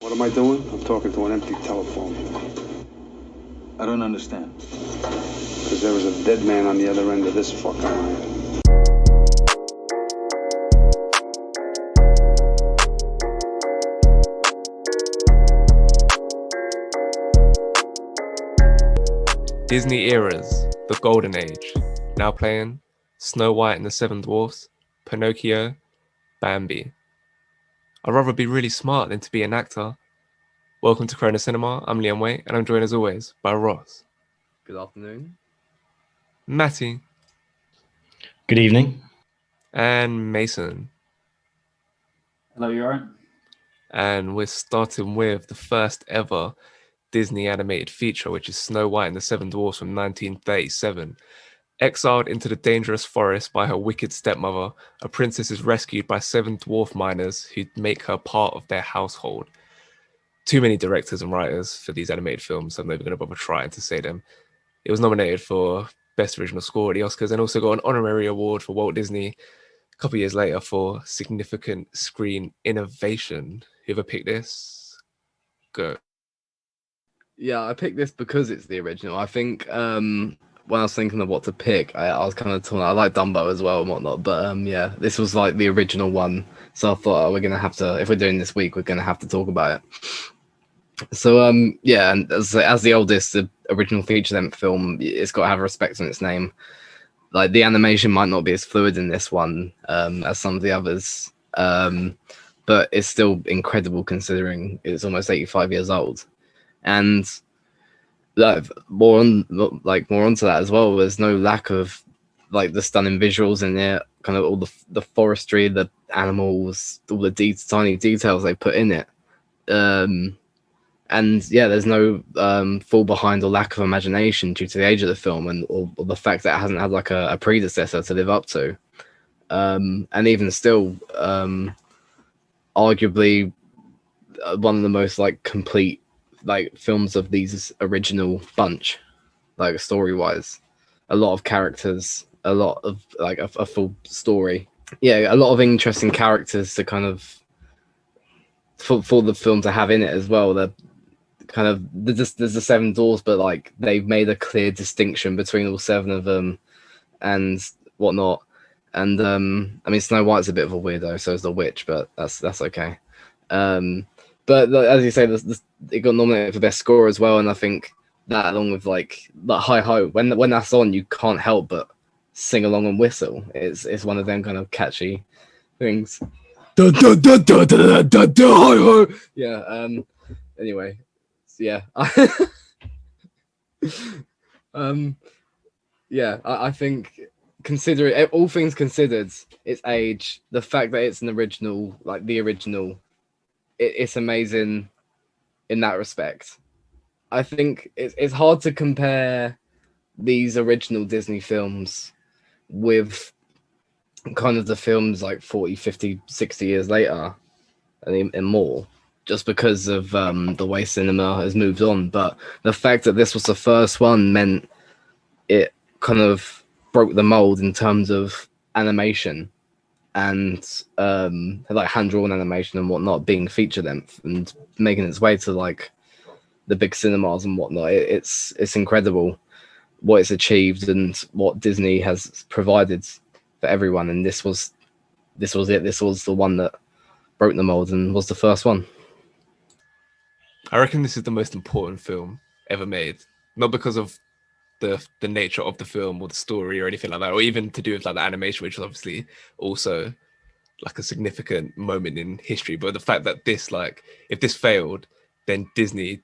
What am I doing? I'm talking to an empty telephone. I don't understand. Because there was a dead man on the other end of this fucking line. Disney eras, the Golden Age. Now playing Snow White and the Seven Dwarfs, Pinocchio, Bambi. I'd rather be really smart than to be an actor. Welcome to Corona Cinema. I'm Liam Waite, and I'm joined as always by Ross. Good afternoon. Matty. Good evening. And Mason. Hello, you alright? And we're starting with the first ever Disney animated feature, which is Snow White and the Seven Dwarfs from 1937. Exiled into the dangerous forest by her wicked stepmother, a princess is rescued by 7 dwarf miners who make her part of their household. Too many directors and writers for these animated films, so I'm not even going to bother trying to say them. It was nominated for Best Original Score at the Oscars and also got an honorary award for Walt Disney a couple of years later for significant screen innovation. Whoever picked this, go. Yeah, I picked this because it's the original. I think when I was thinking of what to pick, I was kind of torn. I like Dumbo as well and whatnot, but yeah, this was like the original one. So I thought we're gonna have to, if we're doing this week, we're gonna have to talk about it. So yeah, and as the oldest, the original feature-length film, it's got to have respect on its name. Like the animation might not be as fluid in this one as some of the others, but it's still incredible considering it's almost 85 years old. And more onto that as well. There's no lack of like the stunning visuals in it, kind of all the forestry, the animals, all the tiny details they put in it. And yeah, there's no fall behind or lack of imagination due to the age of the film and or the fact that it hasn't had like a predecessor to live up to. And even still, arguably one of the most like complete like films of these original bunch, like story wise. A lot of characters, a lot of like a full story. Yeah, a lot of interesting characters to kind of for the film to have in it as well. The kind of there's the 7 dwarfs, but like they've made a clear distinction between all 7 of them and whatnot. And I mean, Snow White's a bit of a weirdo, so is the witch, but that's okay. But as you say, it got nominated for best score as well, and I think that along with like that Hi Ho, when that's on, you can't help but sing along and whistle. It's one of them kind of catchy things. Da, da, da, da, da, da, da, hi ho. Yeah. Anyway, yeah. Yeah. I think considering all things considered, its age, the fact that it's an original, like the original. It's amazing in that respect. I think it's hard to compare these original Disney films with kind of the films like 40, 50, 60 years later and more, just because of the way cinema has moved on. But the fact that this was the first one meant it kind of broke the mold in terms of animation and like hand-drawn animation and whatnot being feature length and making its way to like the big cinemas and whatnot. It's incredible what it's achieved and what Disney has provided for everyone. And this was it. This was the one that broke the mold and was the first one. I reckon this is the most important film ever made, not because of the nature of the film or the story or anything like that, or even to do with like the animation, which is obviously also like a significant moment in history. But the fact that this, like, if this failed, then Disney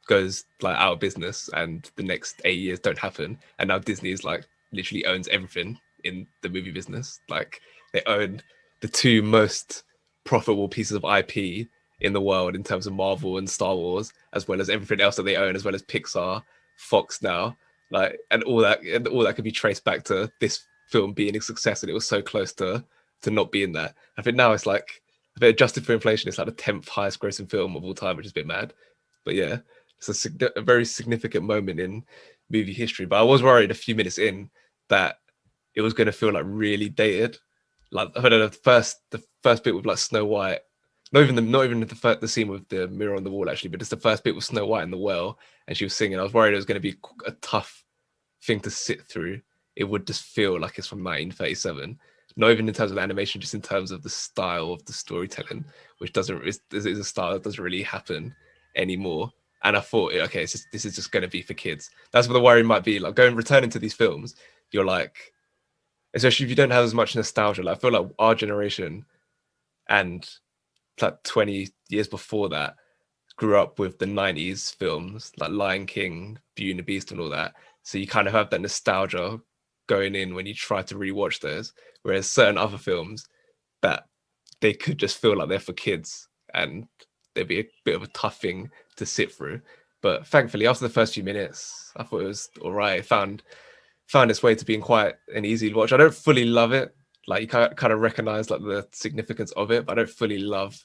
goes like out of business and the next 8 years don't happen, and now Disney is like literally owns everything in the movie business. Like they own the 2 most profitable pieces of IP in the world in terms of Marvel and Star Wars, as well as everything else that they own, as well as Pixar, Fox now. Like, and all that could be traced back to this film being a success, and it was so close to not being that. I think now it's like, I think adjusted for inflation, it's like the 10th highest grossing film of all time, which is a bit mad. But yeah, it's a very significant moment in movie history. But I was worried a few minutes in that it was going to feel like really dated. Like I don't know, the first bit with like Snow White not even the scene with the mirror on the wall actually, but just the first bit with Snow White in the well and she was singing. I was worried it was going to be a tough thing to sit through. It would just feel like it's from 1937. Not even in terms of animation, just in terms of the style of the storytelling, which is a style that doesn't really happen anymore. And I thought, okay, this is just going to be for kids. That's what the worry might be. Like returning to these films, you're like, especially if you don't have as much nostalgia. Like I feel like our generation and like 20 years before that grew up with the 90s films like Lion King, Beauty and the Beast and all that. So you kind of have that nostalgia going in when you try to rewatch those. Whereas certain other films that they could just feel like they're for kids and they'd be a bit of a tough thing to sit through. But thankfully, after the first few minutes, I thought it was all right. It found its way to being quite an easy watch. I don't fully love it. Like you kind of recognize like the significance of it, but I don't fully love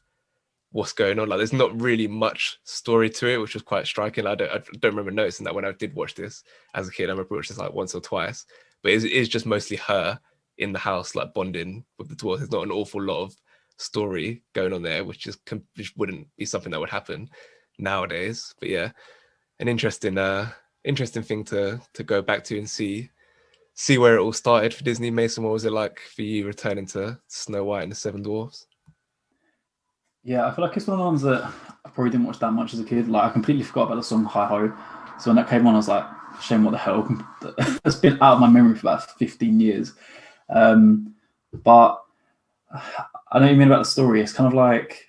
what's going on. Like there's not really much story to it, which was quite striking. I don't remember noticing that when I did watch this as a kid. I remember watching this like once or twice, but it is just mostly her in the house like bonding with the dwarves. There's not an awful lot of story going on there, which wouldn't be something that would happen nowadays. But yeah, an interesting thing to go back to and see where it all started for Disney. Mason, what was it like for you returning to Snow White and the Seven Dwarfs? Yeah, I feel like it's one of the ones that I probably didn't watch that much as a kid. Like I completely forgot about the song Hi Ho. So when that came on, I was like, shame, what the hell? That's been out of my memory for about 15 years. But I know what you mean about the story. It's kind of like,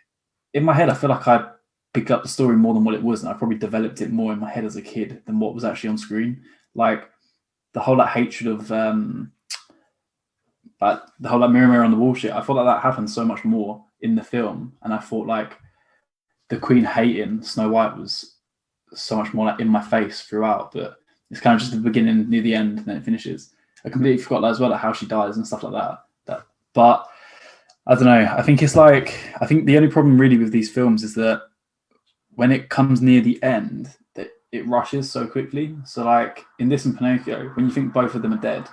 in my head, I feel like I picked up the story more than what it was, and I probably developed it more in my head as a kid than what was actually on screen. Like the whole like hatred of like the whole like mirror on the wall shit. I thought like that happened so much more in the film, and I thought like the Queen hating Snow White was so much more like in my face throughout. But it's kind of just the beginning near the end, and then it finishes. I completely forgot that as well, like how she dies and stuff like that. But I don't know. I think the only problem really with these films is that when it comes near the end, that it rushes so quickly. So like in this and Pinocchio, when you think both of them are dead,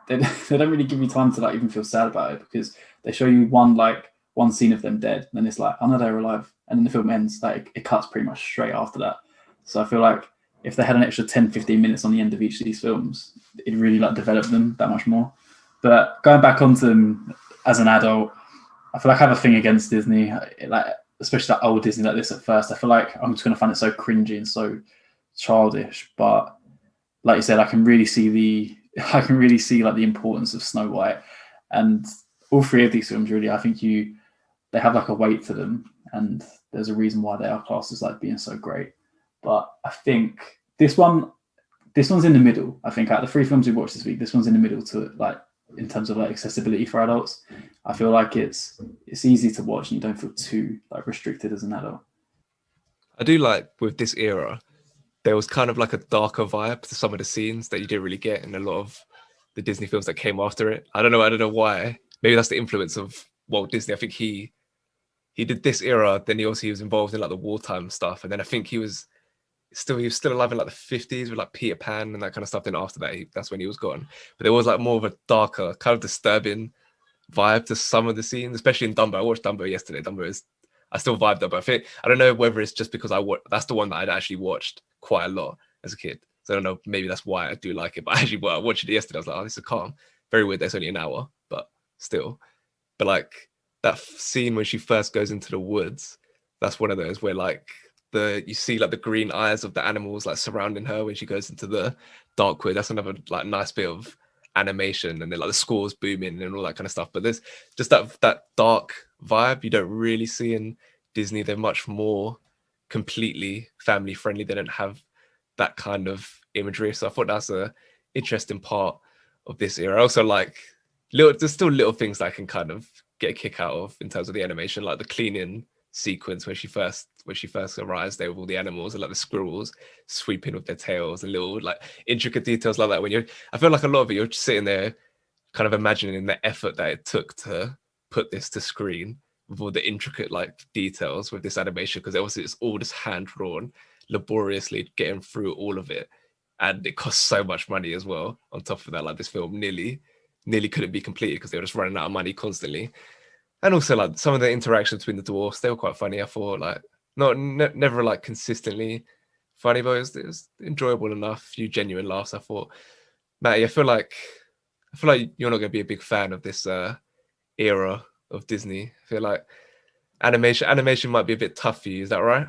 they don't really give you time to like even feel sad about it, because they show you one scene of them dead, and then it's like, oh no, they're alive, and then the film ends. Like it cuts pretty much straight after that. So I feel like if they had an extra 10-15 minutes on the end of each of these films, it'd really like develop them that much more. But going back onto them as an adult, I feel like I have a thing against Disney, like especially that old Disney like this at first. I feel like I'm just going to find it so cringy and so childish. But like you said, I can really see like the importance of Snow White, and all three of these films really, I think they have like a weight to them, and there's a reason why they are classed as like being so great. But I think this one's in the middle. I think out of the three films we watched this week, this one's in the middle to like in terms of like accessibility for adults. I feel like it's easy to watch and you don't feel too like restricted as an adult. I do like with this era, there was kind of like a darker vibe to some of the scenes that you didn't really get in a lot of the Disney films that came after it. I don't know why. Maybe that's the influence of Walt Disney. I think he did this era, then he was involved in like the wartime stuff, and then I think he was still alive in like the 50s with like Peter Pan and that kind of stuff. Then after that, that's when he was gone. But there was like more of a darker, kind of disturbing vibe to some of the scenes, especially in Dumbo. I watched Dumbo yesterday. I still vibed up. I don't know whether it's just because that's the one that I'd actually watched quite a lot as a kid. So I don't know, maybe that's why I do like it. But actually, I watched it yesterday. I was like, oh, this is calm. Very weird. That's only an hour, but still. But like that scene when she first goes into the woods, that's one of those where like you see like the green eyes of the animals like surrounding her when she goes into the dark wood. That's another like nice bit of animation, and then like the scores booming and all that kind of stuff. But there's just that dark vibe you don't really see in Disney. They're much more completely family friendly. They don't have that kind of imagery. So I thought that's a interesting part of this era. Also, like there's still little things that I can kind of get a kick out of in terms of the animation, like the cleaning sequence when she first arrives there with all the animals and like the squirrels sweeping with their tails and little like intricate details like that. I feel like a lot of it, you're just sitting there kind of imagining the effort that it took to put this to screen with all the intricate like details with this animation, because obviously it's all just hand drawn, laboriously getting through all of it, and it costs so much money as well. On top of that, like this film nearly couldn't be completed because they were just running out of money constantly. And also like some of the interactions between the dwarfs, they were quite funny. I thought like never like consistently funny, but it was enjoyable enough. A few genuine laughs. I thought, Matty, I feel like you're not going to be a big fan of this era of Disney. I feel like animation might be a bit tough for you. Is that right?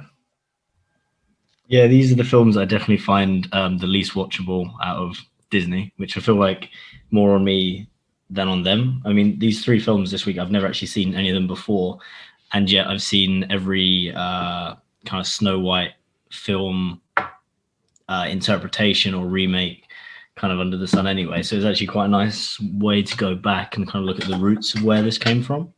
Yeah, these are the films I definitely find the least watchable out of Disney, which I feel like more on me than on them. I mean, these 3 films this week, I've never actually seen any of them before, and yet I've seen every kind of Snow White film interpretation or remake kind of under the sun anyway. So it's actually quite a nice way to go back and kind of look at the roots of where this came from.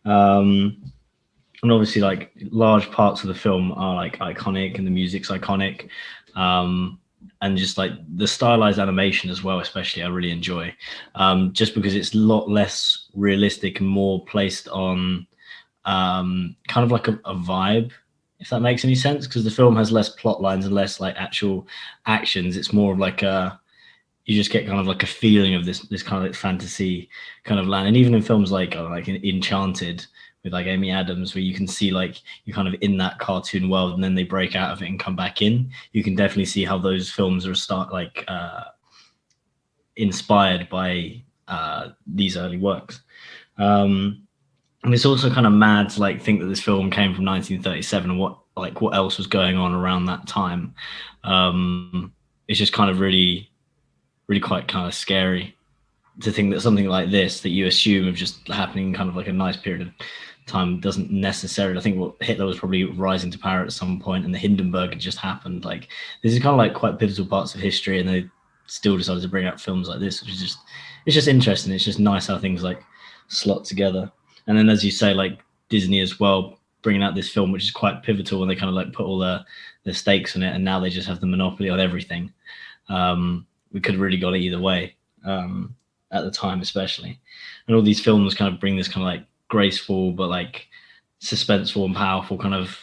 And obviously, like, large parts of the film are like iconic, and the music's iconic, and just like the stylized animation as well, especially I really enjoy, just because it's a lot less realistic and more placed on kind of like a vibe, if that makes any sense, because the film has less plot lines and less like actual actions. It's more of like you just get kind of like a feeling of this kind of like fantasy kind of land. And even in films like Enchanted with like Amy Adams, where you can see like you're kind of in that cartoon world and then they break out of it and come back in, you can definitely see how those films are inspired by these early works. And it's also kind of mad to like think that this film came from 1937 and what else was going on around that time. It's just kind of really quite kind of scary to think that something like this that you assume of just happening kind of like a nice period of time doesn't necessarily. I think what Hitler was probably rising to power at some point, and the Hindenburg had just happened. Like, this is kind of like quite pivotal parts of history, and they still decided to bring out films like this, which is it's just interesting. It's just nice how things like slot together. And then, as you say, like Disney as well, bringing out this film, which is quite pivotal, and they kind of like put all the stakes in it, and now they just have the monopoly on everything. We could have really got it either way at the time, especially. And all these films kind of bring this kind of like graceful but like suspenseful and powerful kind of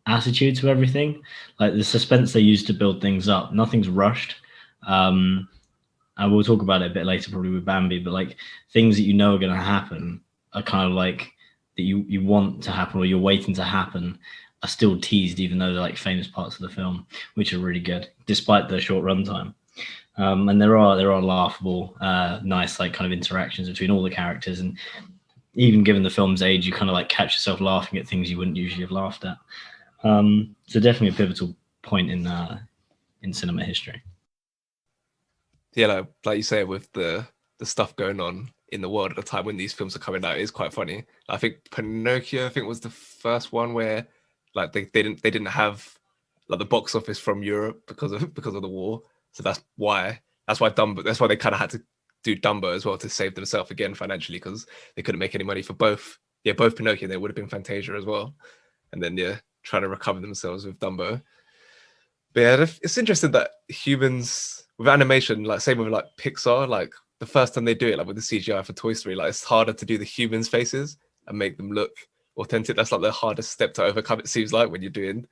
attitude to everything. Like the suspense they use to build things up, nothing's rushed. And we'll talk about it a bit later, probably with Bambi, but like things that you know are going to happen are kind of like that you want to happen or you're waiting to happen are still teased, even though they're like famous parts of the film, which are really good despite the short runtime. And there are laughable, nice like kind of interactions between all the characters, and even given the film's age, you kind of like catch yourself laughing at things you wouldn't usually have laughed at. So definitely a pivotal point in cinema history. Yeah, like you say, with the stuff going on in the world at the time when these films are coming out, is quite funny. I think Pinocchio, was the first one where like they didn't have like the box office from Europe because of the war. So that's why Dumbo. That's why they kind of had to do Dumbo as well to save themselves again financially, because they couldn't make any money for both. Yeah, both Pinocchio. They would have been Fantasia as well, and then trying to recover themselves with Dumbo. But yeah, it's interesting that humans with animation, like same with like Pixar, like the first time they do it, like with the CGI for Toy Story, like it's harder to do the humans' faces and make them look authentic. That's like the hardest step to overcome, it seems like, when you're doing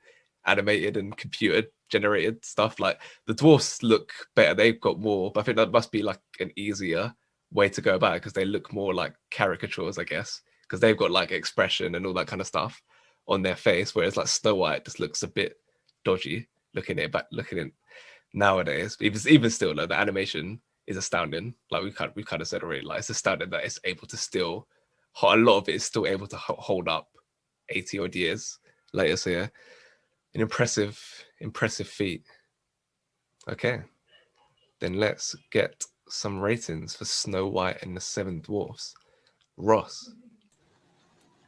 animated and computer generated stuff. Like the dwarfs look better, they've got more, but I think that must be like an easier way to go about it, because they look more like caricatures, I guess, because they've got like expression and all that kind of stuff on their face, whereas like Snow White just looks a bit dodgy looking at it nowadays. Even still, like the animation is astounding. Like we kind of said already, like it's astounding that it's able to still, a lot of it is still able to hold up 80 odd years later. So yeah, an impressive feat. Okay, then let's get some ratings for Snow White and the Seven Dwarfs. Ross.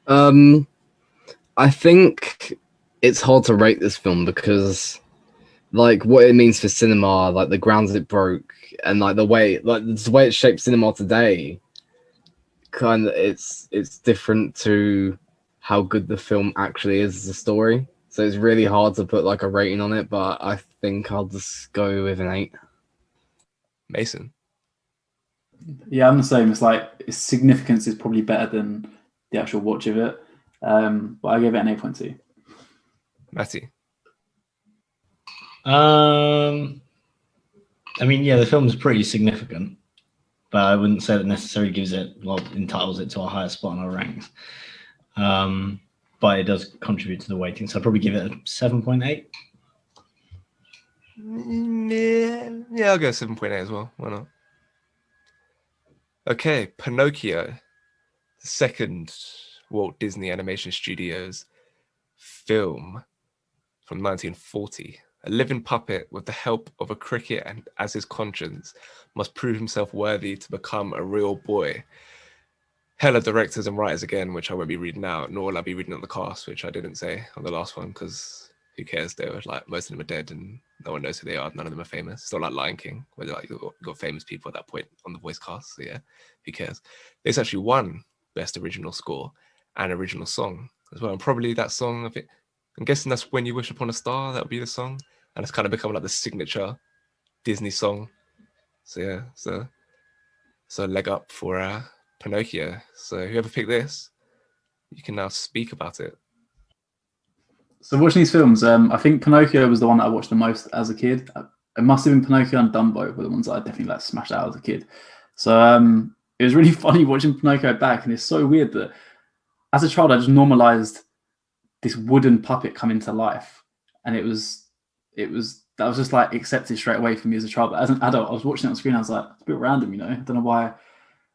I think it's hard to rate this film because like what it means for cinema, like the grounds it broke, and like the way it shaped cinema today, kind of it's different to how good the film actually is as a story. So it's really hard to put like a rating on it, but I think I'll just go with an 8. Mason. Yeah, I'm the same. It's like its significance is probably better than the actual watch of it. But I gave it an 8.2. Matty. I mean, yeah, the film's pretty significant. but I wouldn't say that necessarily entitles it to a higher spot on our ranks. But it does contribute to the weighting, so I'd probably give it a 7.8. Yeah, I'll go 7.8 as well. Why not? Okay, Pinocchio, the second Walt Disney Animation Studios film from 1940. A living puppet, with the help of a cricket and as his conscience, must prove himself worthy to become a real boy. Hella directors and writers again, which I won't be reading out, nor will I be reading out the cast, which I didn't say on the last one, because who cares? They were like, most of them are dead and no one knows who they are. None of them are famous. It's not like Lion King, where like you've got famous people at that point on the voice cast. So yeah, who cares? It's actually won Best Original Score and Original Song as well. And probably that song of it, I'm guessing that's When You Wish Upon a Star, that would be the song. And it's kind of become like the signature Disney song. So yeah, so a leg up for Pinocchio. So whoever picked this, you can now speak about it. So watching these films, I think Pinocchio was the one that I watched the most as a kid. It must have been Pinocchio and Dumbo were the ones that I definitely like smashed out as a kid. So it was really funny watching Pinocchio back, and it's so weird that as a child I just normalized this wooden puppet coming to life, and that was just like accepted straight away for me as a child. But as an adult, I was watching it on screen, I was like, it's a bit random, you know. I don't know why.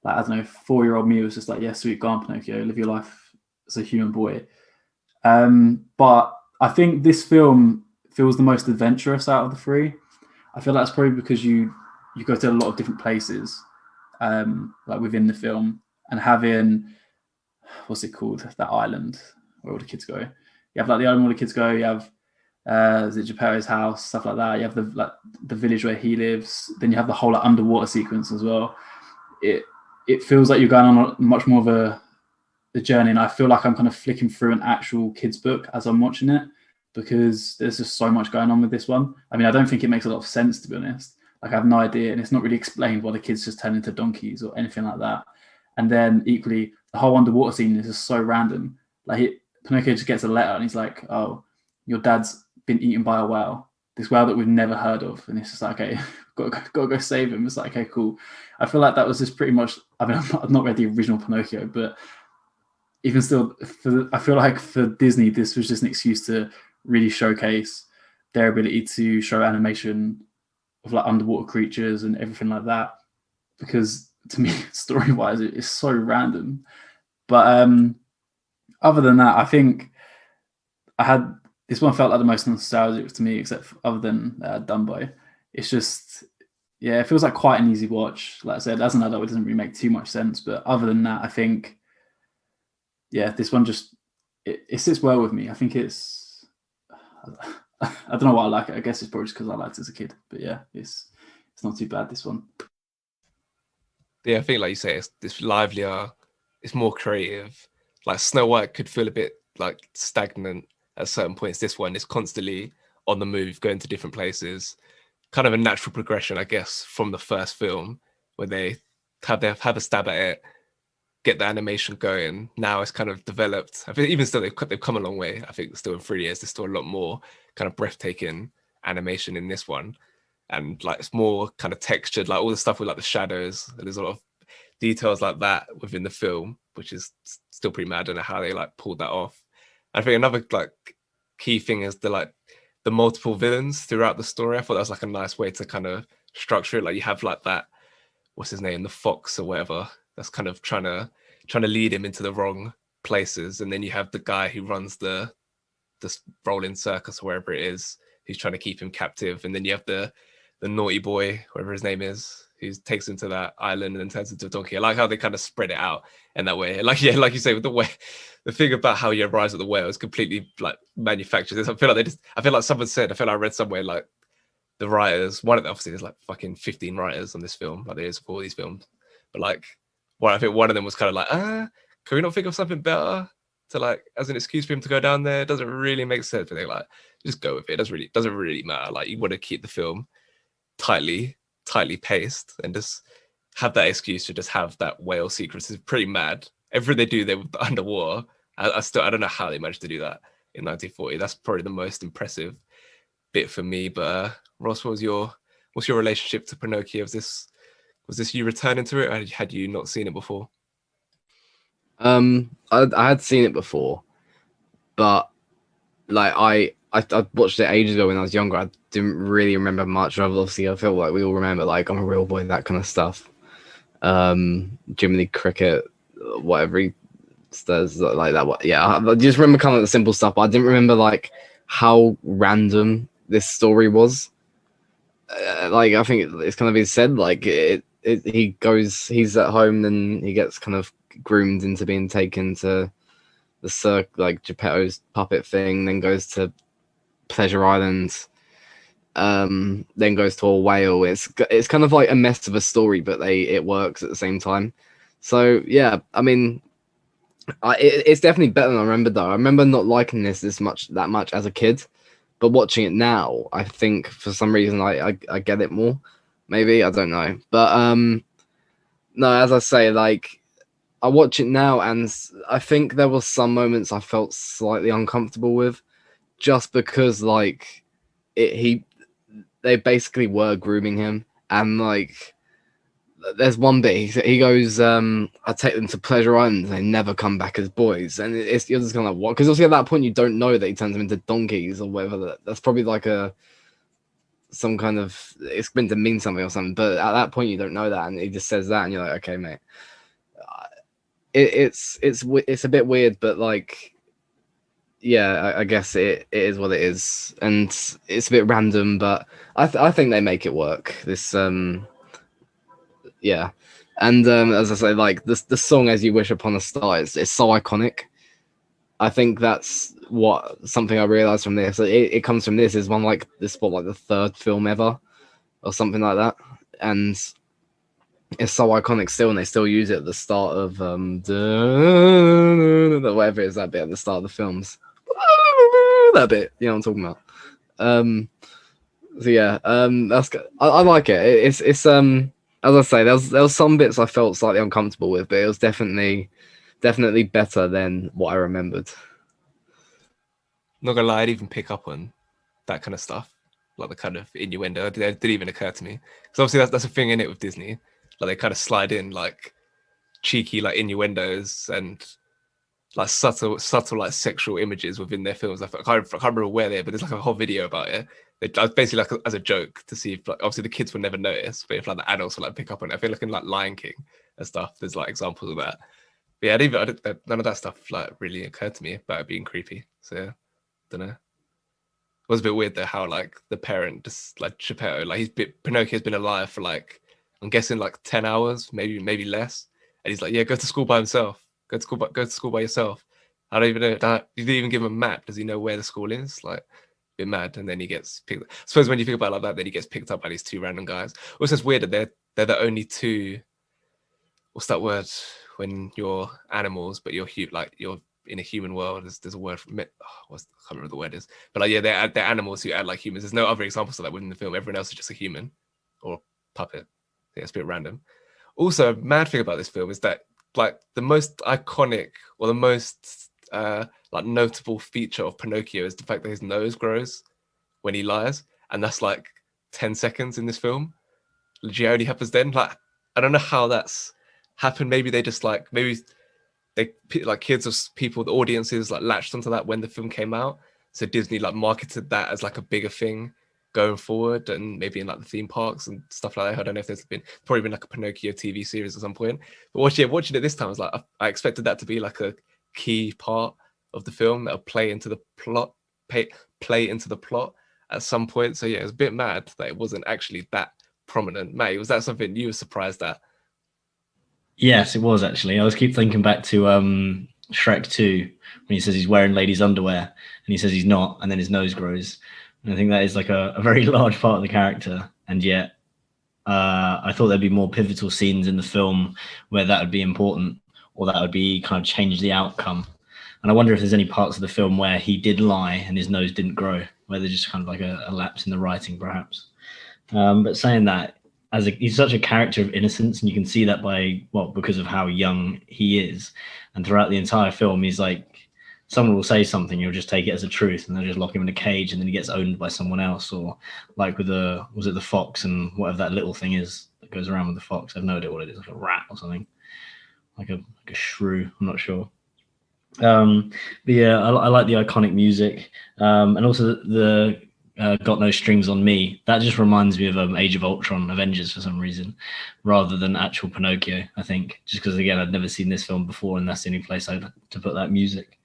Like, I don't know, 4-year-old me was just like, yeah, sweet, go on, Pinocchio, live your life as a human boy. But I think this film feels the most adventurous out of the three. I feel that's probably because you go to a lot of different places, like within the film, and having, what's it called, that island where all the kids go. You have like the island where all the kids go. You have Geppetto's house, stuff like that. You have the village where he lives. Then you have the whole like, underwater sequence as well. It feels like you're going on a much more of a journey, and I feel like I'm kind of flicking through an actual kids book as I'm watching it, because there's just so much going on with this one. I mean, I don't think it makes a lot of sense, to be honest. Like, I have no idea, and it's not really explained why the kids just turn into donkeys or anything like that. And then equally, the whole underwater scene is just so random. Like, Pinocchio just gets a letter and he's like, oh, your dad's been eaten by a whale, this whale that we've never heard of. And it's just like, okay, got to go save him. It's like, okay, cool. I feel like that was just pretty much, I mean, I've not read the original Pinocchio, but even still, I feel like for Disney, this was just an excuse to really showcase their ability to show animation of like underwater creatures and everything like that. Because to me, story-wise, it's so random. But other than that, I think this one felt like the most nostalgic to me, except other than Dumbo. It's just, yeah, it feels like quite an easy watch. Like I said, as an adult, it doesn't really make too much sense. But other than that, I think, yeah, this one just, it sits well with me. I think it's, I don't know why I like it. I guess it's probably just because I liked it as a kid. But yeah, it's not too bad, this one. Yeah, I think like you say, it's livelier, it's more creative. Like Snow White could feel a bit like stagnant at certain points. This one is constantly on the move, going to different places. Kind of a natural progression, I guess, from the first film, where they have a stab at it, get the animation going. Now it's kind of developed. I think even still they've come a long way. I think still in 3 years, there's still a lot more kind of breathtaking animation in this one. And like it's more kind of textured, like all the stuff with like the shadows. There's a lot of details like that within the film, which is still pretty mad. I don't know how they like pulled that off. I think another like key thing is the multiple villains throughout the story. I thought that was like a nice way to kind of structure it. Like you have like that, what's his name, the fox or whatever, that's kind of trying to lead him into the wrong places. And then you have the guy who runs the rolling circus or wherever it is, who's trying to keep him captive. And then you have the naughty boy, whatever his name is, who takes him to that island and then turns into a donkey. I like how they kind of spread it out in that way. Like, yeah, like you say, with the thing about how you rise at the whale is completely like manufactured. I feel like someone said, I I read somewhere like the writers, obviously there's like fucking 15 writers on this film, like there is for all these films. But like, I think one of them was kind of like, can we not think of something better to like, as an excuse for him to go down there? It doesn't really make sense. But they're like, just go with it. It doesn't really matter. Like you want to keep the film tightly paced and just have that excuse to just have that whale sequence is pretty mad. Everything they do there with the underwater, I don't know how they managed to do that in 1940. That's probably the most impressive bit for me. But Ross, what's your relationship to Pinocchio? Is this Was this you returning to it, or had you not seen it before? I had seen it before, but like I watched it ages ago when I was younger. I didn't really remember much. Obviously, I feel like we all remember like I'm a Real Boy, that kind of stuff. Jiminy Cricket, whatever he does like that. Yeah, I just remember kind of the simple stuff, but I didn't remember like how random this story was. Like I think it's kind of been said, like he's at home, then he gets kind of groomed into being taken to the like Geppetto's puppet thing, then goes to Pleasure Island, then goes to a whale. It's kind of like a mess of a story, but it works at the same time. So yeah, I mean, it's definitely better than I remember though. I remember not liking this that much as a kid, but watching it now, I think for some reason I get it more. Maybe, I don't know, but no, as I say, like I watch it now, and I think there were some moments I felt slightly uncomfortable with, just because like they basically were grooming him, and like there's one bit he goes, I take them to Pleasure Island and they never come back as boys, and you're just kind of like, what? Because obviously at that point you don't know that he turns them into donkeys or whatever. That's probably like some kind of, it's meant to mean something or something, but at that point you don't know that, and he just says that, and you're like, okay, mate. It's a bit weird, but like, yeah, I guess it is what it is, and it's a bit random, but I think they make it work. This yeah, and as I say, like the song "As You Wish Upon a Star" is so iconic. I think that's something I realized from this. It comes from this. Is one like this, like the third film ever, or something like that, and it's so iconic still, and they still use it at the start of whatever it is, that bit at the start of the films. That bit, you know what I'm talking about. So yeah, that's good. I like it. It's as I say, there was some bits I felt slightly uncomfortable with, but it was definitely better than what I remembered. Not gonna lie, I'd even pick up on that kind of stuff, like the kind of innuendo. It didn't even occur to me, because obviously that's a thing in it with Disney. Like they kind of slide in like cheeky like innuendos and like subtle like sexual images within their films. I can't remember where they're, but there's like a whole video about it. Basically like as a joke to see if like, obviously the kids would never notice, but if like the adults would like pick up on it. I feel like in like Lion King and stuff, there's like examples of that. But yeah, none of that stuff like really occurred to me about it being creepy. So yeah, don't know. It was a bit weird though how like the parent just like Geppetto, like Pinocchio's been alive for like, I'm guessing like 10 hours, maybe less. And he's like, yeah, go to school by himself. Go to school by yourself. I don't even know. You didn't even give him a map. Does he know where the school is? Like, a bit mad. And then he gets picked. I suppose when you think about it like that, then he gets picked up by these two random guys. Also, it's weird that they're the only two. What's that word? When you're animals, but you're in a human world. There's a word for it. I can't remember what the word is. But like, yeah, they're animals who act like humans. There's no other examples of that within the film. Everyone else is just a human or puppet. Yeah, it's a bit random. Also, a mad thing about this film is that like the most iconic or the most like notable feature of Pinocchio is the fact that his nose grows when he lies, and that's like 10 seconds in this film. Legit only happens then. Like I don't know how that's happened. Maybe they just like kids or people, the audiences like latched onto that when the film came out. So Disney like marketed that as like a bigger thing going forward, and maybe in like the theme parks and stuff like that. I don't know if there's probably been like a Pinocchio TV series at some point. But watching it this time, I was like, I expected that to be like a key part of the film that'll play into the plot at some point. So yeah, it was a bit mad that it wasn't actually that prominent. May, was that something you were surprised at? Yes, it was actually. I was keep thinking back to Shrek 2 when he says he's wearing ladies' underwear and he says he's not, and then his nose grows. And I think that is like a very large part of the character, and yet I thought there'd be more pivotal scenes in the film where that would be important, or that would be kind of change the outcome. And I wonder if there's any parts of the film where he did lie and his nose didn't grow, where there's just kind of like a lapse in the writing, perhaps. But saying that, he's such a character of innocence, and you can see that because of how young he is. And throughout the entire film, he's like, someone will say something, you'll just take it as a truth, and they'll just lock him in a cage, and then he gets owned by someone else. Or like was it the fox and whatever that little thing is that goes around with the fox. I have no idea what it is, like a rat or something, like a shrew. I'm not sure. But yeah, I like the iconic music, and also the Got No Strings on Me. That just reminds me of Age of Ultron, Avengers for some reason, rather than actual Pinocchio. I think just because again I'd never seen this film before, and that's the only place I'd to put that music.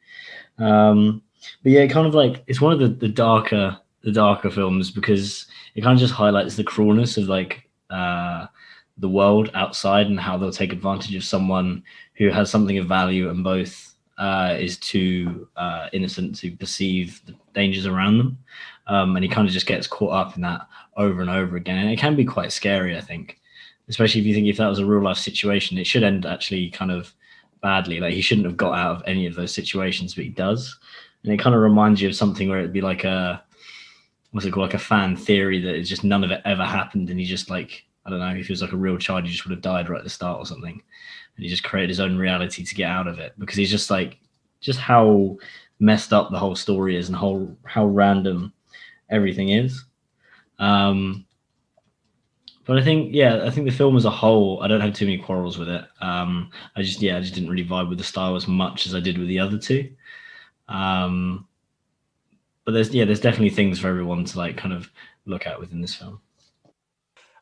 But yeah, kind of like it's one of the darker films because it kind of just highlights the cruelness of like the world outside and how they'll take advantage of someone who has something of value and both is too innocent to perceive the dangers around them. And he kind of just gets caught up in that over and over again. And it can be quite scary, I think, especially if you think if that was a real life situation, it should end actually kind of badly. Like he shouldn't have got out of any of those situations, but he does. And it kind of reminds you of something where it'd be like what's it called? Like a fan theory that it's just none of it ever happened. And he just like, I don't know, if he was like a real child, he just would have died right at the start or something. And he just created his own reality to get out of it because he's just like, just how messed up the whole story is and how random everything is. But I think the film as a whole, I don't have too many quarrels with it. I just didn't really vibe with the style as much as I did with the other two. But there's definitely things for everyone to like kind of look at within this film.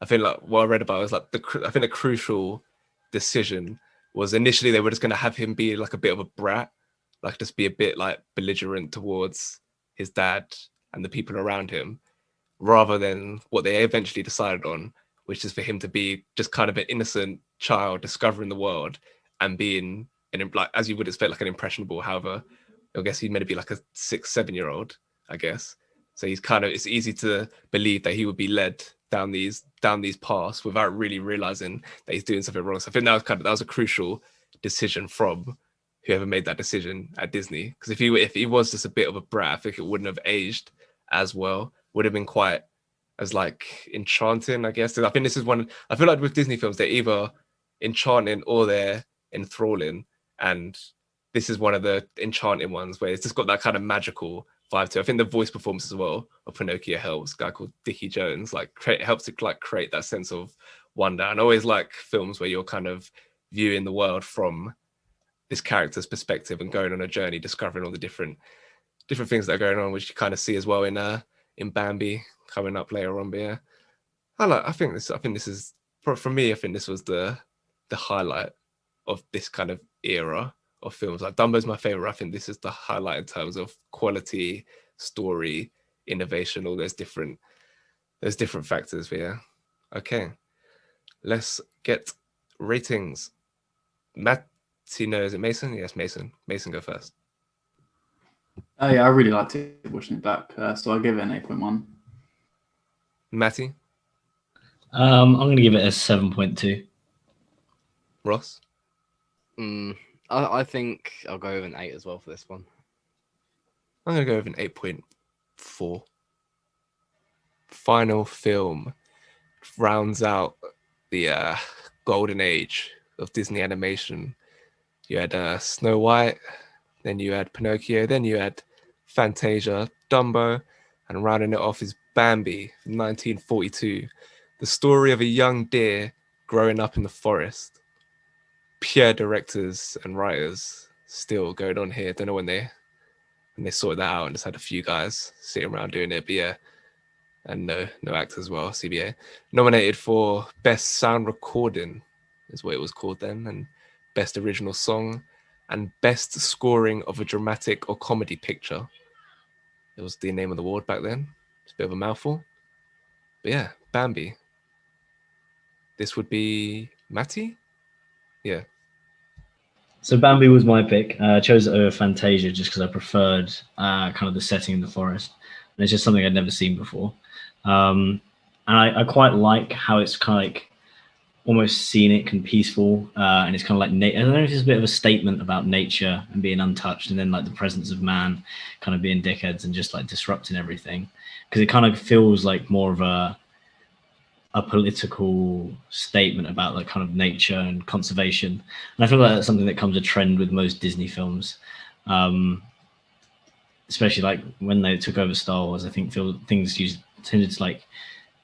I think like what I read about was like I think the crucial decision was initially they were just going to have him be like a bit of a brat, like just be a bit like belligerent towards his dad and the people around him, rather than what they eventually decided on, which is for him to be just kind of an innocent child discovering the world and being like, as you would expect, like an impressionable. However, I guess he'd meant to be like a 6-7-year-old, I guess. So he's kind of, it's easy to believe that he would be led down these paths without really realizing that he's doing something wrong. So I think that was a crucial decision from whoever made that decision at Disney. Because if he was just a bit of a brat, I think it wouldn't have aged as well. Would have been quite as like enchanting, I guess. I think this is one. I feel like with Disney films, they're either enchanting or they're enthralling, and this is one of the enchanting ones where it's just got that kind of magical vibe to it. I think the voice performance as well of Pinocchio helps. A guy called Dickie Jones helps to like create that sense of wonder. And I always like films where you're kind of viewing the world from this character's perspective and going on a journey, discovering all the different things that are going on, which you kind of see as well in Bambi coming up later on. But yeah, I think this is for me. I think this was the highlight of this kind of era of films. Like Dumbo's my favorite. I think this is the highlight in terms of quality, story, innovation, all those different factors. But yeah, okay, let's get ratings. Matty knows it. Mason? Yes, Mason. Mason, go first. Oh yeah, I really liked it watching it back, so I'll give it an 8.1. Matty? I'm going to give it a 7.2. Ross? I think I'll go with an 8 as well for this one. I'm going to go with an 8.4. Final film rounds out the golden age of Disney animation. You had Snow White, then you had Pinocchio, then you had Fantasia, Dumbo, and rounding it off is Bambi from 1942. The story of a young deer growing up in the forest. Pure directors and writers still going on here. Don't know when they sorted that out and just had a few guys sitting around doing it, but yeah. And no actors as well, CBA. Nominated for Best Sound Recording is what it was called then, and Best Original Song, and Best Scoring of a Dramatic or Comedy Picture. It was the name of the award back then. It's a bit of a mouthful. But yeah, Bambi. This would be Matty? Yeah. So Bambi was my pick. I chose it over Fantasia just because I preferred kind of the setting in the forest. And it's just something I'd never seen before. And I quite like how it's kind of like almost scenic and peaceful. And it's kind of like, I don't know if it's a bit of a statement about nature and being untouched, and then like the presence of man kind of being dickheads and just like disrupting everything. Because it kind of feels like more of a political statement about like kind of nature and conservation. And I feel like that's something that comes a trend with most Disney films. Especially like when they took over Star Wars, I think things tended to like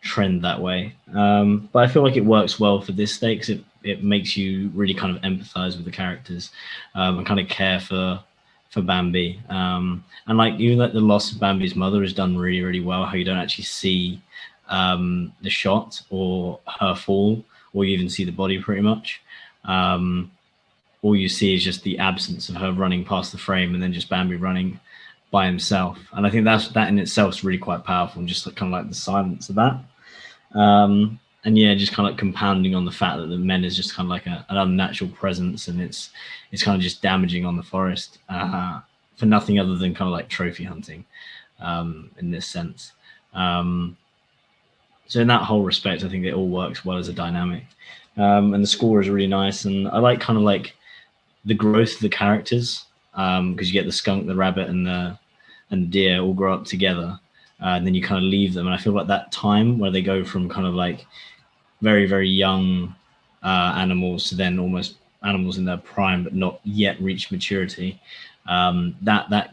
trend that way. But I feel like it works well for this state because it makes you really kind of empathize with the characters and kind of care for Bambi. And like even like the loss of Bambi's mother is done really, really well. How you don't actually see the shot or her fall, or you even see the body pretty much. All you see is just the absence of her running past the frame, and then just Bambi running by himself. And I think that in itself is really quite powerful, and just like, kind of like the silence of that. And yeah, just kind of like compounding on the fact that the men is just kind of like an unnatural presence, and it's kind of just damaging on the forest for nothing other than kind of like trophy hunting in this sense. So in that whole respect, I think it all works well as a dynamic. And the score is really nice, and I like kind of like the growth of the characters because you get the skunk, the rabbit, and the deer all grow up together, and then you kind of leave them. And I feel like that time where they go from kind of like very, very young animals to then almost animals in their prime but not yet reached maturity, that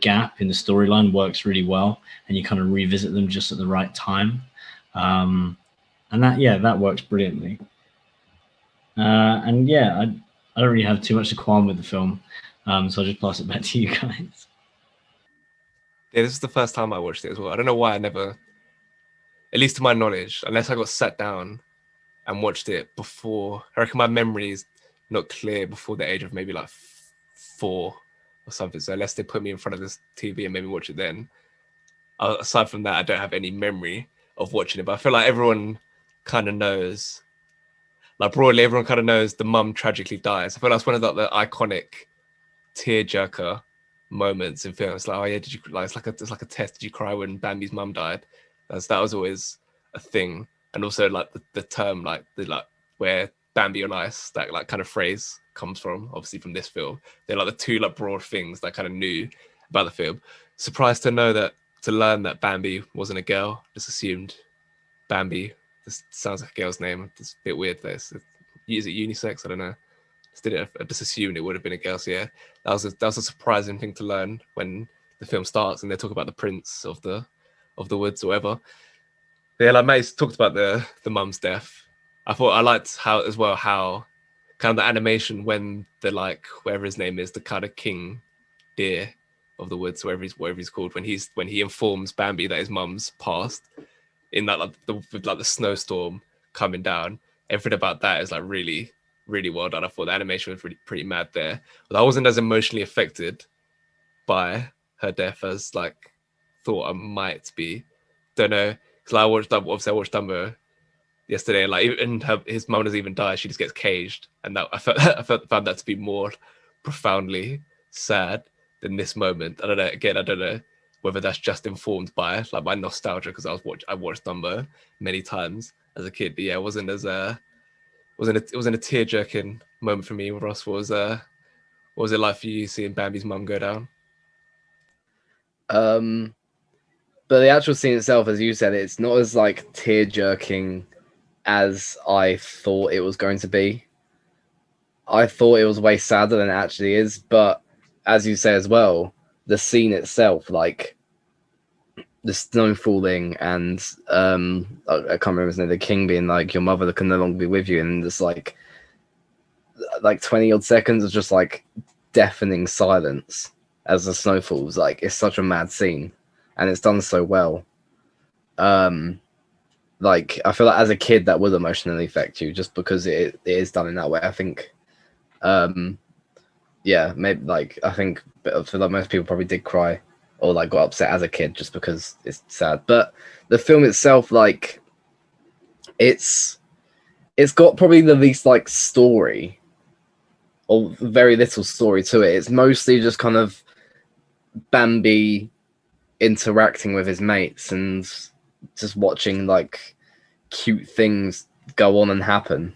gap in the storyline works really well, and you kind of revisit them just at the right time. And that works brilliantly. And yeah, I don't really have too much to qualm with the film, so I'll just pass it back to you guys. Yeah, this is the first time I watched it as well. I don't know why I never, at least to my knowledge, unless I got sat down and watched it before. I reckon my memory is not clear before the age of maybe like 4 or something. So unless they put me in front of this TV and made me watch it then, aside from that, I don't have any memory of watching it. But I feel like everyone kind of knows, like broadly, everyone kind of knows the mum tragically dies. I feel like it's one of the iconic tearjerker moments in films. Like, oh yeah, did you like? It's like a test. Did you cry when Bambi's mum died? That was always a thing. And also like the term like where Bambi on ice, that like kind of phrase comes from, obviously from this film. They're like the two like broad things that I kind of knew about the film. Surprised to learn that Bambi wasn't a girl. Just assumed Bambi. This sounds like a girl's name. It's a bit weird. Is it unisex? I don't know. I just assumed it would have been a girl. So yeah, that was a surprising thing to learn when the film starts and they talk about the prince of the woods or whatever. Yeah, like Mace talked about the mum's death. I liked how kind of the animation when the like whatever his name is, the kind of king deer of the woods, whatever he's called, when he informs Bambi that his mum's passed in that like the snowstorm coming down. Everything about that is like really, really well done. I thought the animation was pretty mad there, but I wasn't as emotionally affected by her death as like thought I might be. Don't know, because I watched Dumbo yesterday, and like even his mum doesn't even die; she just gets caged, and that I found that to be more profoundly sad than this moment. I don't know whether that's just informed by like my nostalgia because I watched Dumbo many times as a kid. But yeah, it wasn't a tear-jerking moment for me. Ross, what was it like for you seeing Bambi's mum go down? But the actual scene itself, as you said, it's not as like tear-jerking as I thought it was going to be. I thought it was way sadder than it actually is, but as you say as well, the scene itself, like the snow falling and I can't remember his name, the king being like, your mother can no longer be with you, and just like 20 odd seconds of just like deafening silence as the snow falls. Like, it's such a mad scene and it's done so well. Like, I feel like as a kid that would emotionally affect you just because it is done in that way. I think yeah, maybe like I feel like most people probably did cry or like got upset as a kid just because it's sad. But the film itself, like, it's got probably the least like story or very little story to it. It's mostly just kind of Bambi interacting with his mates and just watching like cute things go on and happen.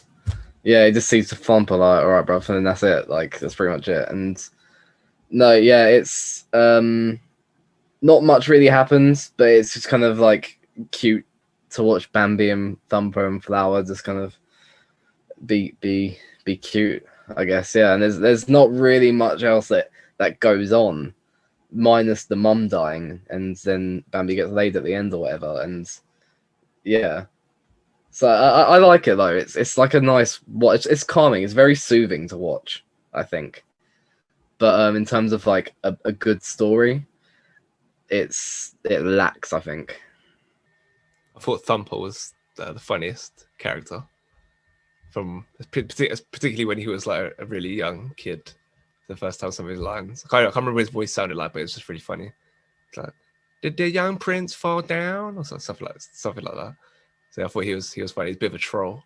Yeah, he just sees the thump like, all right, bro, and that's it. Like, that's pretty much it. And no, yeah, it's not much really happens, but it's just kind of like cute to watch Bambi and Thumper and Flower just kind of be cute, I guess. Yeah, and there's not really much else that goes on, minus the mum dying, and then Bambi gets laid at the end or whatever. And Yeah. So I like it though. It's like a nice watch. It's calming. It's very soothing to watch, I think. But in terms of like a good story, it lacks, I think. I thought Thumper was the funniest character from particularly when he was like a really young kid. The first time some of his lines, I can't remember what his voice sounded like, but it was just really funny. It's like, did the young prince fall down, or something like that. So I thought he was funny. He's a bit of a troll,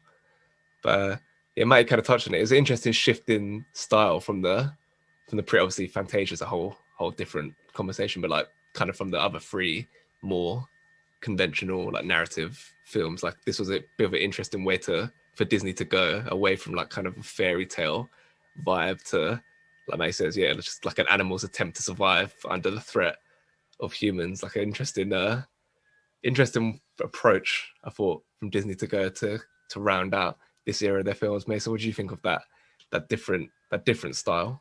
but it might kind of touch on it. It was an interesting shift in style from the pre. Obviously, Fantasia's a whole different conversation, but like kind of from the other three more conventional like narrative films. Like this was a bit of an interesting way for Disney to go away from like kind of a fairy tale vibe to, like May says, yeah, just like an animal's attempt to survive under the threat of humans. Like an interesting approach, I thought, from Disney to go to round out this era of their films. May, so what do you think of that different style?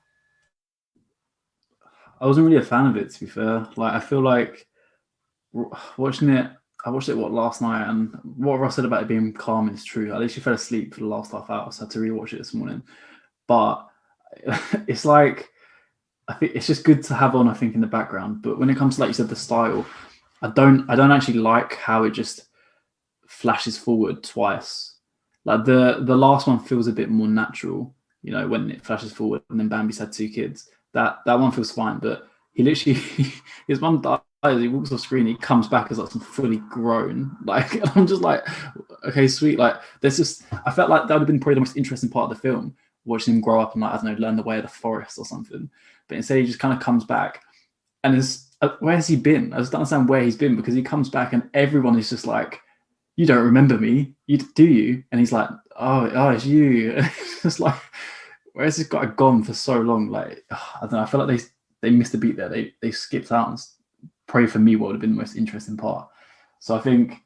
I wasn't really a fan of it, to be fair. Like, I feel like watching it, I watched it last night, and what Ross said about it being calm is true. I literally fell asleep for the last half hour, so I had to rewatch it this morning. But it's like, I think it's just good to have on, I think, in the background. But when it comes to, like you said, the style, I don't actually like how it just flashes forward twice. Like the last one feels a bit more natural, you know, when it flashes forward, and then Bambi's had 2 kids. That one feels fine, but he literally his mum dies, he walks off screen, he comes back as like some fully grown. Like, I'm just like, okay, sweet. Like, there's just, I felt like that would have been probably the most interesting part of the film, watching him grow up and, like, I don't know, learn the way of the forest or something. But instead he just kind of comes back, and where has he been? I just don't understand where he's been, because he comes back and everyone is just like, you don't remember me, do you? And he's like, oh, it's you. It's just like, where's this guy gone for so long? Like, I don't know. I feel like they missed a beat there. They skipped out, and probably for me what would have been the most interesting part. So I think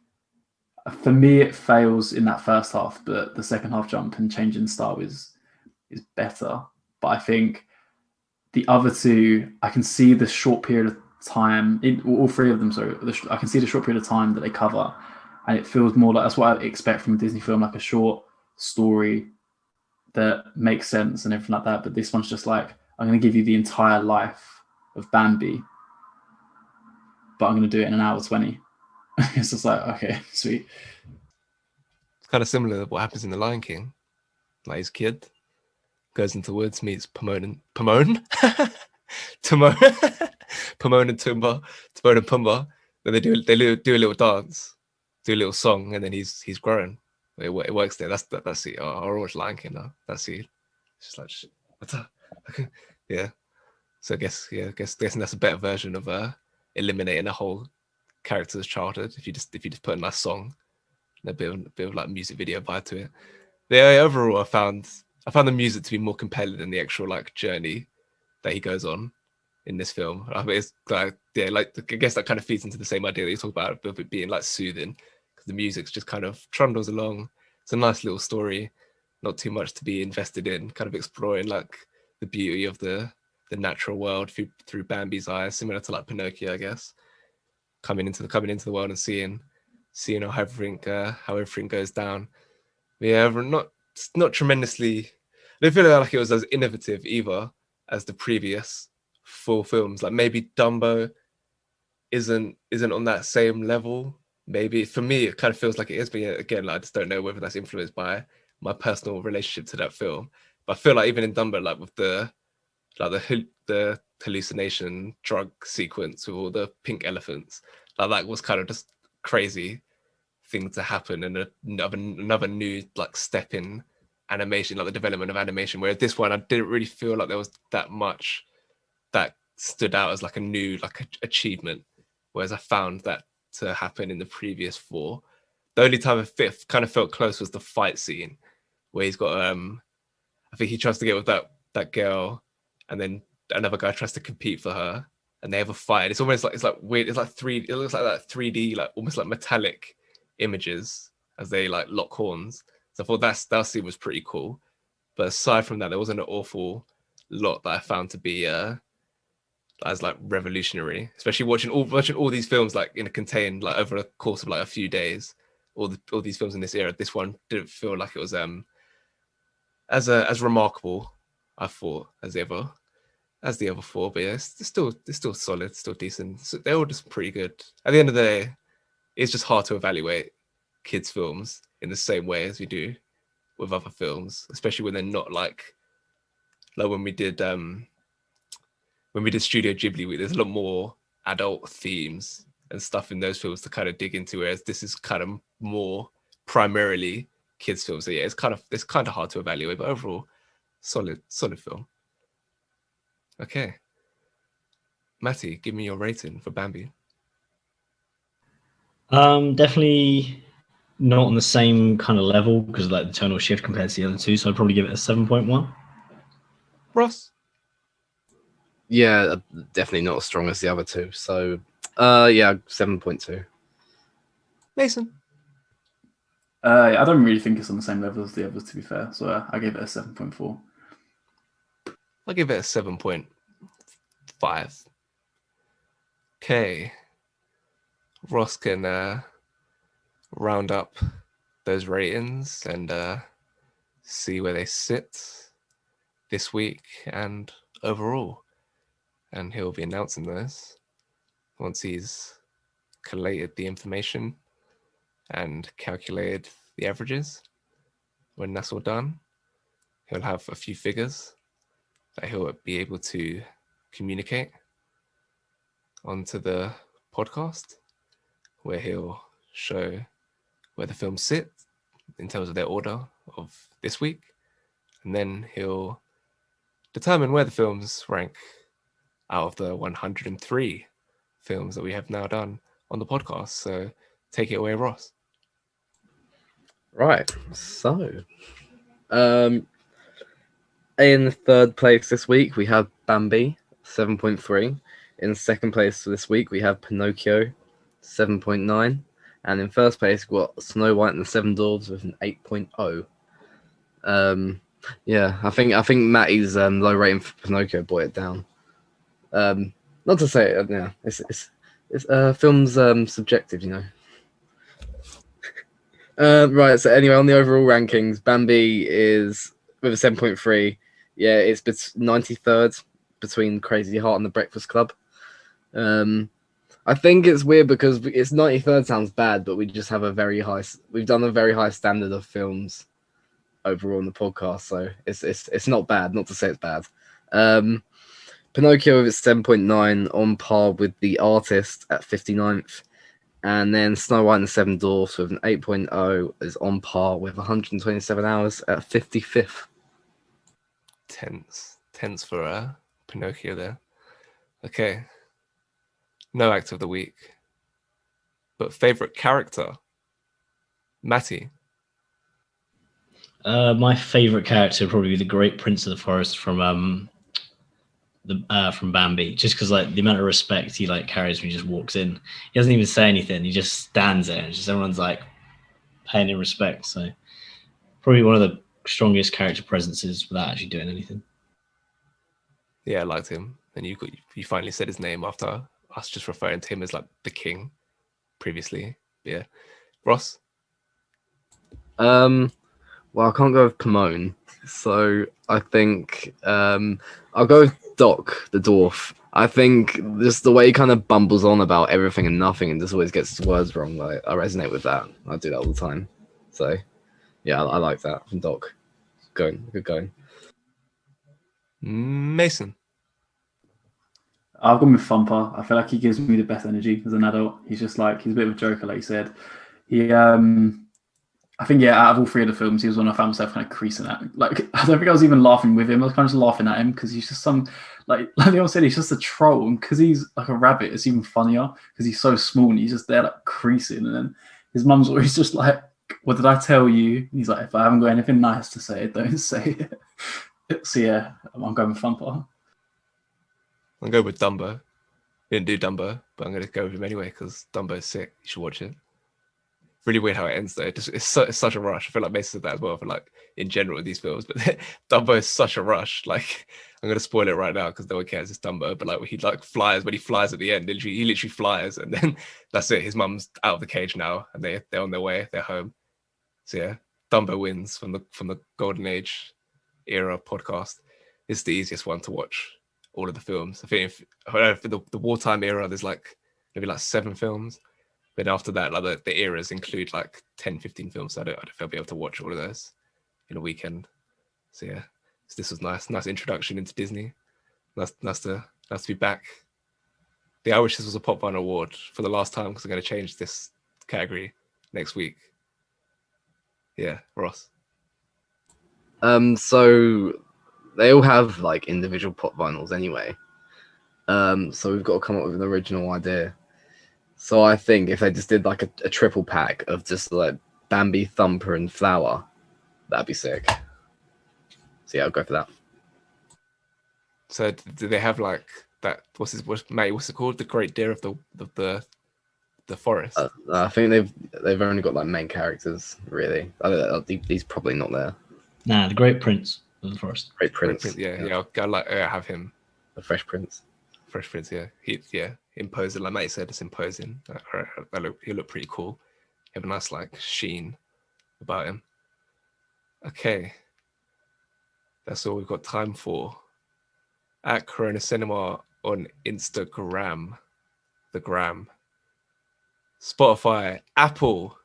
for me it fails in that first half, but the second half jump and change in style is better. But I think the other two, I can see the short period of time, all three of them, sorry, I can see the short period of time that they cover, and it feels more like, that's what I expect from a Disney film, like a short story that makes sense and everything like that. But this one's just like, I'm going to give you the entire life of Bambi, but I'm going to do it in 1:20. It's just like, okay, sweet. It's kind of similar to what happens in The Lion King. Like, his kid goes into the woods, meets Timon and Pumbaa. Timon and Pumbaa. Then they do a little dance, do a little song, and then he's grown. It works there. That's it. I'll watch Lion King now. That's it. It's just like, shit, what's up? Okay. Yeah. So I guess that's a better version of eliminating a whole character's childhood. If you just put a nice song, and a bit of like music video vibe to it. Yeah. Overall, I found the music to be more compelling than the actual like journey that he goes on in this film. I mean, it's like, yeah, like, I guess that kind of feeds into the same idea that you talk about of it being like soothing, because the music's just kind of trundles along. It's a nice little story, not too much to be invested in, kind of exploring like the beauty of the natural world through Bambi's eyes, similar to like Pinocchio, I guess. Coming into the world and seeing how everything goes down. Yeah, not tremendously. I don't feel like it was as innovative either as the previous 4 films. Like, maybe Dumbo isn't on that same level. Maybe for me it kind of feels like it is, but yeah, again, like, I just don't know whether that's influenced by my personal relationship to that film. But I feel like even in Dumbo, like with the hallucination drug sequence with all the pink elephants, like, that was kind of just crazy thing to happen, and another new like step in animation, like the development of animation. Whereas this one, I didn't really feel like there was that much that stood out as like a new like achievement. Whereas I found that to happen in the previous 4. The only time a kind of felt close was the fight scene, where he's got I think he tries to get with that girl, and then another guy tries to compete for her, and they have a fight. It's almost like, it's like weird. It's like it looks like that 3D, like almost like metallic images as they like lock horns. So I thought that scene was pretty cool. But aside from that, there wasn't an awful lot that I found to be as like revolutionary. Especially watching all these films like in a contained, like over a course of like a few days, all these films in this era, this one didn't feel like it was as remarkable, I thought, as the other four. But yeah, it's still solid, still decent. So they're all just pretty good. At the end of the day, it's just hard to evaluate kids' films in the same way as we do with other films, especially when they're not like when we did Studio Ghibli Week, there's a lot more adult themes and stuff in those films to kind of dig into, whereas this is kind of more primarily kids' films. So yeah, it's kind of hard to evaluate, but overall, solid film. Okay, Matty, give me your rating for Bambi. Definitely not on the same kind of level because of like the tonal shift compared to the other two. So I'd probably give it a 7.1. Ross? Yeah, definitely not as strong as the other two. So, yeah, 7.2. Mason? I don't really think it's on the same level as the others, to be fair. So I gave it a 7.4. I'll give it a 7.5. Okay. Ross can round up those ratings and see where they sit this week and overall. And he'll be announcing those once he's collated the information and calculated the averages. When that's all done, he'll have a few figures that he'll be able to communicate onto the podcast, where he'll show where the films sit in terms of their order of this week, and then he'll determine where the films rank out of the 103 films that we have now done on the podcast. So take it away, Ross. Right. So, in third place this week, we have Bambi, 7.3. In second place this week, we have Pinocchio, 7.9. And in first place, we've got Snow White and the Seven Dwarfs with an 8.0. Yeah, I think Matty's low rating for Pinocchio brought it down. Not to say, yeah, it's film's subjective, you know. Right, so anyway, on the overall rankings, Bambi is with a 7.3. Yeah, it's 93rd between Crazy Heart and The Breakfast Club. I think it's weird because it's 93rd sounds bad, but we just have we've done a very high standard of films overall on the podcast, so it's not bad, not to say it's bad. Pinocchio with its 7.9 on par with The Artist at 59th. And then Snow White and the Seven Dwarfs with an 8.0 is on par with 127 Hours at 55th. Tense for Pinocchio there. Okay. No act of the week. But favorite character? Matty. My favorite character would probably be the Great Prince of the Forest from Bambi, just because like the amount of respect he like carries when he just walks in. He doesn't even say anything. He just stands there and just everyone's like paying him respect. So probably one of the strongest character presences without actually doing anything. Yeah, I liked him. And you finally said his name after us just referring to him as like the king previously. Yeah. Ross? Well, I can't go with Pomone, so I think I'll go with Doc, the dwarf. I think just the way he kind of bumbles on about everything and nothing and just always gets his words wrong. Like, I resonate with that. I do that all the time. So, yeah, I like that from Doc. Good going. Mason. I've gone with Thumper. I feel like he gives me the best energy as an adult. He's just like, he's a bit of a joker, like you said. He, I think, yeah, out of all three of the films, he was one I found myself kind of creasing at. Like, I don't think I was even laughing with him. I was kind of just laughing at him because he's just like they all said, he's just a troll. And because he's like a rabbit, it's even funnier because he's so small and he's just there like creasing. And then his mum's always just like, what did I tell you? And he's like, if I haven't got anything nice to say, don't say it. So yeah, I'm going with Thumper. I'll go with Dumbo. He didn't do Dumbo, but I'm going to go with him anyway because Dumbo's sick. You should watch it. Really weird how it ends though. It's such a rush. I feel like Mason said that as well for like in general with these films, but Dumbo is such a rush. Like I'm gonna spoil it right now because no one cares. It's Dumbo, but like he like flies when he flies at the end. He literally flies, and then that's it. His mum's out of the cage now, and they're on their way. They're home. So yeah, Dumbo wins from the Golden Age era podcast. It's the easiest one to watch all of the films. I think for the wartime era, there's like maybe like 7 films. But after that, like the eras include like 10, 15 films. So I don't know if I'll be able to watch all of those in a weekend. So yeah, so this was nice introduction into Disney. Nice to be back. Yeah, I wish this was a Pop Vinyl Award for the last time because I'm going to change this category next week. Yeah, Ross. So they all have like individual pop vinyls anyway. So we've got to come up with an original idea. So I think if they just did like a triple pack of just like Bambi, Thumper, and Flower, that'd be sick. So yeah, I'll go for that. So do they have like that? What's it called? The Great Deer of the Forest. I think they've only got like main characters really. He's probably not there. Nah, the Great Prince of the Forest. Great Prince. Yeah. I have him. The Fresh Prince. Fresh Prince, yeah. Imposing, like Mate said, it's imposing. He look pretty cool. He have a nice like sheen about him. Okay, that's all we've got time for. At Corona Cinema on Instagram, the gram, Spotify, Apple,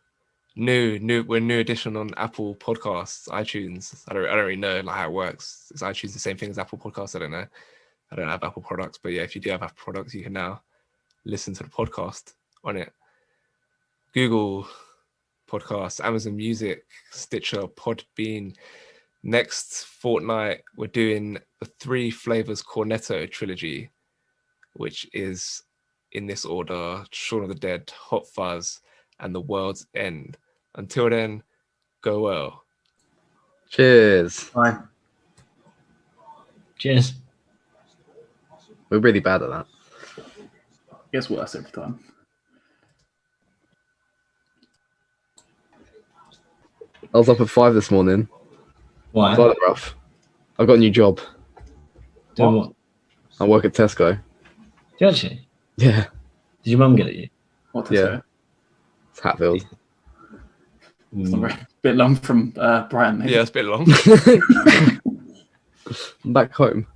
we're new edition on Apple Podcasts, iTunes. I don't really know like how it works. Is iTunes the same thing as Apple Podcasts? I don't know. I don't have Apple products, but yeah, if you do have Apple products, you can now listen to the podcast on it. Google Podcasts, Amazon Music, Stitcher, Podbean. Next fortnight, we're doing the 3 Flavors Cornetto trilogy, which is in this order: Shaun of the Dead, Hot Fuzz, and The World's End. Until then, go well. Cheers. Bye. Cheers. We're really bad at that. Gets worse every time. I was up at 5 this morning. Why? Quite rough. I got a new job. Doing what? I work at Tesco. Do you actually? Yeah. Did your mum get it you? What to Yeah. say? It's Hatfield. It's not very, bit long from Brighton. Maybe. Yeah, it's a bit long. I'm back home.